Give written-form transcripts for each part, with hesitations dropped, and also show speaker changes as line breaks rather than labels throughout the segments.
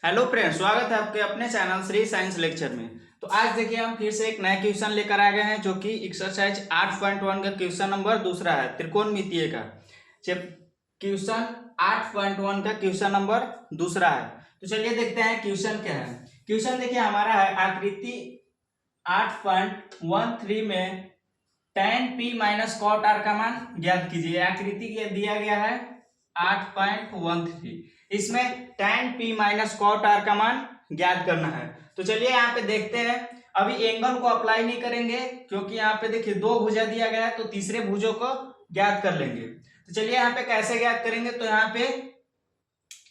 Hello friends, स्वागत है आपके अपने चैनल श्री साइंस लेक्चर में। तो आज देखिए हम फिर से एक नया क्वेश्चन लेकर आ गए हैं जो कि एक्सरसाइज 8.1 का क्वेश्चन नंबर दूसरा है, त्रिकोणमितीय का। क्वेश्चन 8.1 का क्वेश्चन नंबर दूसरा है। तो चलिए देखते हैं क्वेश्चन क्या है। क्वेश्चन देखिए हमारा है आकृति 8.13 में tan p minus cot r का मान ज्ञात कीजिए। आकृति दिया गया है 8.13, इसमें tan p minus cot r का मान ज्ञात करना है। तो चलिए यहाँ पे देखते हैं। अभी एंगल को अप्लाई नहीं करेंगे क्योंकि यहाँ पे देखिए दो भुजा दिया गया है, तो तीसरे भुजों को ज्ञात कर लेंगे। तो चलिए यहाँ पे कैसे ज्ञात करेंगे। तो यहाँ पे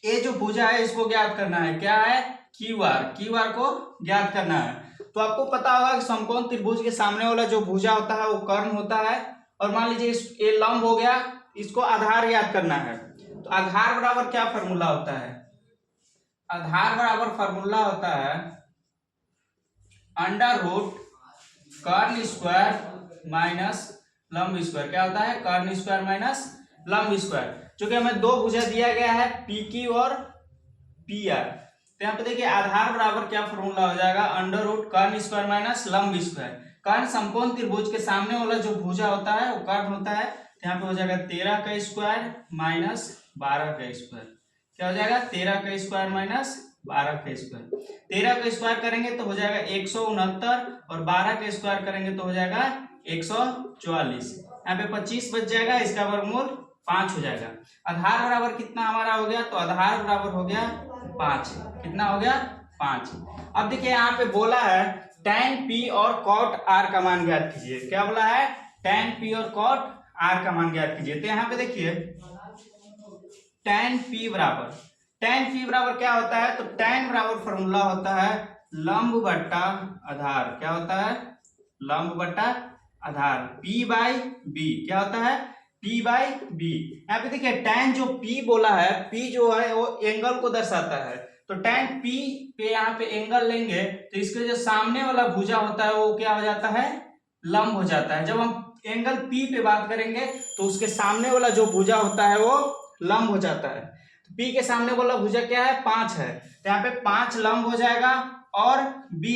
ये जो भुजा है इसको ज्ञात करना है, क्या है, क्यू आर को ज्ञात करना है। तो आपको पता होगा कि समकोण त्रिभुज के सामने वाला जो भुजा होता है वो कर्ण होता है, और मान लीजिए ये लंब हो गया, इसको आधार ज्ञात करना है। तो आधार बराबर क्या फॉर्मूला होता है, आधार बराबर फॉर्मूला होता है अंडर रूट कर्ण स्क्वायर माइनस लंब स्क्वायर। क्या होता है, कर्ण स्क्वायर माइनस लंब स्क्वायर। चूंकि हमें दो भुजा दिया गया है पी क्यू और पी आर, तो यहाँ पे देखिए आधार बराबर क्या फॉर्मूला हो जाएगा, अंडर रूट कर्ण स्क्वायर माइनस लंब स्क्वायर। कर्ण समकोण त्रिभुज के सामने वाला जो भुजा होता है वो कर्ण होता है, तो यहाँ पे हो जाएगा 13 का स्क्वायर माइनस 12 का स्क्वायर। क्या हो जाएगा, 13 का स्क्वायर माइनस 12 का स्क्वायर। 13 का स्क्वायर करेंगे तो हो जाएगा 169, और 12 का स्क्वायर करेंगे तो हो जाएगा 144। यहाँ पे 25 बच जाएगा, इसका वर्गमूल 5 हो जाएगा। आधार बराबर कितना हमारा हो गया, तो आधार बराबर हो गया 5। कितना हो गया, 5। अब देखिए यहाँ पे बोला है tan p और cot r का मान ज्ञात कीजिए। क्या बोला है, tan p और cot r का मान ज्ञात कीजिए। तो यहाँ पे देखिए tan p बराबर क्या होता है, तो tan बराबर फॉर्मूला होता है लंब बट्टा आधार। क्या होता है, लंब बट्टा आधार, p बाई b। क्या होता है, p बाई b। यहाँ पे देखिए tan जो p बोला है, p जो है वो एंगल को दर्शाता है। तो tan p पे यहाँ पे एंगल लेंगे तो इसके जो सामने वाला भुजा होता है वो क्या हो जाता है, लंब हो जाता है। जब हम एंगल p पे बात करेंगे तो उसके सामने वाला जो भुजा होता है वो लंब हो जाता है। तो p के सामने वाला भुजा क्या है, 5 है, तो यहाँ पे 5 लंब हो जाएगा। और b,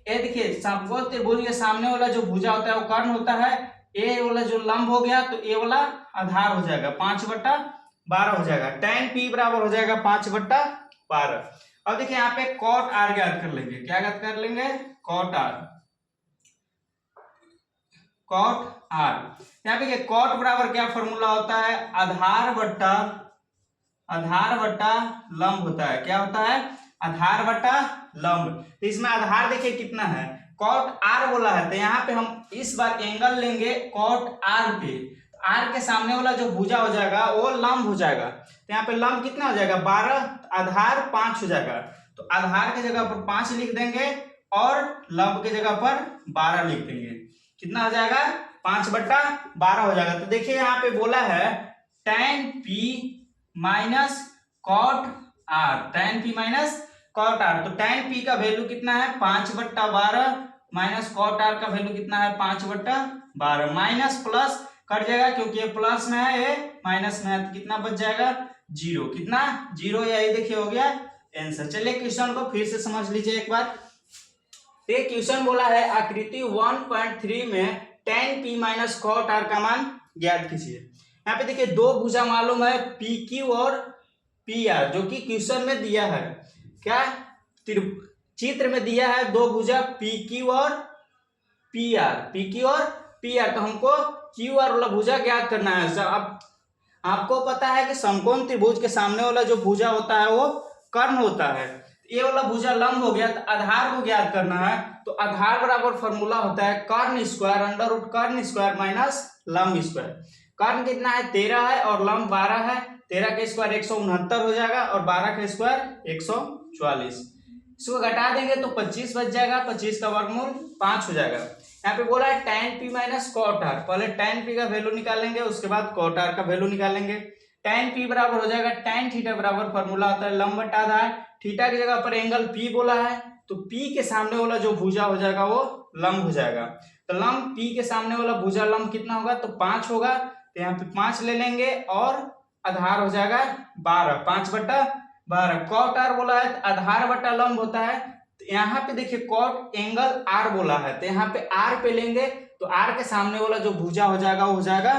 ये देखिए समकोण त्रिभुज के सामने वाला जो भुजा होता है वो कर्ण होता है, ए वाला जो लंब हो गया तो ए वाला आधार हो जाएगा, 5/12 हो जाएगा। tan p बराबर हो जाएगा 5/12। अब देखिए यहाँ पे cot r ज्ञात कर लेंगे। क्या ज्ञात कर लेंगे, cot r। यहाँ पे cot बराबर क्या फॉर्मूला होता है, आधार बट्टा लंब होता है। क्या होता है, आधार बट्टा लंब। तो इसमें आधार देखिए कितना है, cot r बोला है, तो यहाँ पे हम इस बार एंगल लेंगे cot r पे। r के सामने वाला जो भुजा हो जाएगा वो लंब हो जाएगा, तो यहाँ पे लंब कितना हो जाएगा, 12, आधार 5 हो जाएगा। तो आधार की जगह पर 5 लिख देंगे और लंब की जगह पर 12 लिख देंगे। कितना हो जाएगा, 5/12 हो जाएगा। तो देखिए यहाँ पे बोला है tan p minus cot r, tan p minus cot r. तो tan p का वैल्यू कितना है, 5/12 माइनस कॉट आर का वैल्यू कितना है, 5/12। माइनस प्लस कट जाएगा क्योंकि ये प्लस में है, ये माइनस में है, तो कितना बच जाएगा, 0। कितना, 0। यही देखिए हो गया आंसर। चलिए क्वेश्चन को फिर से समझ लीजिए एक बार। ये क्वेश्चन बोला है आकृति 1.3 में tan p minus cot r का मान ज्ञात कीजिए। यहाँ पे देखिए दो भुजा मालूम है पी क्यू और पी आर, जो कि क्वेश्चन में दिया है। क्या, चित्र में दिया है दो भुजा पी क्यू और पी आर, पी क्यू और पी आर। तो हमको क्यू आर वाला भुजा ज्ञात करना है। अब आपको पता है कि समकोण त्रिभुज के सामने वाला जो भुजा होता है वो कर्ण होता है। ये वाला भुजा लंब हो गया, तो आधार को ज्ञात करना है। तो आधार बराबर फॉर्मूला होता है कर्ण स्क्वायर अंडर रूट कर्ण स्क्वायर माइनस लंब स्क्वायर। कर्ण कितना है, 13 है, और लंब 12 है। 13 का स्क्वायर 169 हो जाएगा, और 12 का स्क्वायर 144। इसको घटा देंगे तो 25 बच जाएगा, 25 का वर्गमूल 5 हो जाएगा। यहाँ पे बोला है tan p minus cot r. पहले tan p का वैल्यू निकालेंगे, उसके बाद कॉट आर का वैल्यू निकालेंगे। tan p बराबर हो जाएगा tan थीटा बराबर फॉर्मूला होता है लंब बटा आधार। थीटा की जगह पर एंगल p बोला है, तो p के सामने वाला जो भुजा हो जाएगा वो लंब हो जाएगा। तो लंब p के सामने वाला भुजा लंब कितना होगा, तो 5 होगा। तो यहाँ पे 5 ले लेंगे और आधार हो जाएगा 12, 5/12। 12। कॉट आर बोला है तो आधार बटा लंब होता है, तो यहाँ पे देखिए कॉट एंगल आर बोला है, तो यहाँ पे आर पे लेंगे तो आर के सामने वाला जो भुजा हो जाएगा वो हो जाएगा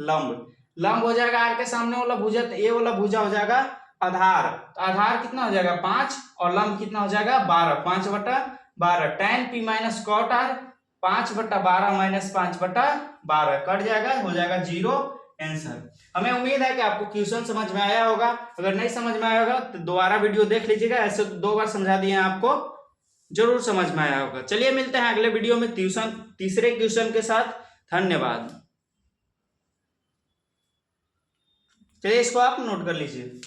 लंब। लंब हो जाएगा आर के सामने वाला भुजा, तो ये वाला भुजा हो जाएगा आधार। तो आधार कितना हो जाएगा 5 और लंब कितना हो जाएगा 12, 5/12। tan p minus cot r 5/12 minus 5/12 कट जाएगा, हो जाएगा 0 आंसर। हमें उम्मीद है कि आपको क्वेश्चन समझ में आया होगा। अगर नहीं समझ में आया होगा तो दोबारा वीडियो देख लीजिएगा, ऐसे 2 बार समझा दिए हैं आपको, जरूर समझ में आया होगा। चलिए मिलते हैं अगले वीडियो में तीसरे क्वेश्चन के साथ। धन्यवाद। चलिए इसको आप नोट कर लीजिए।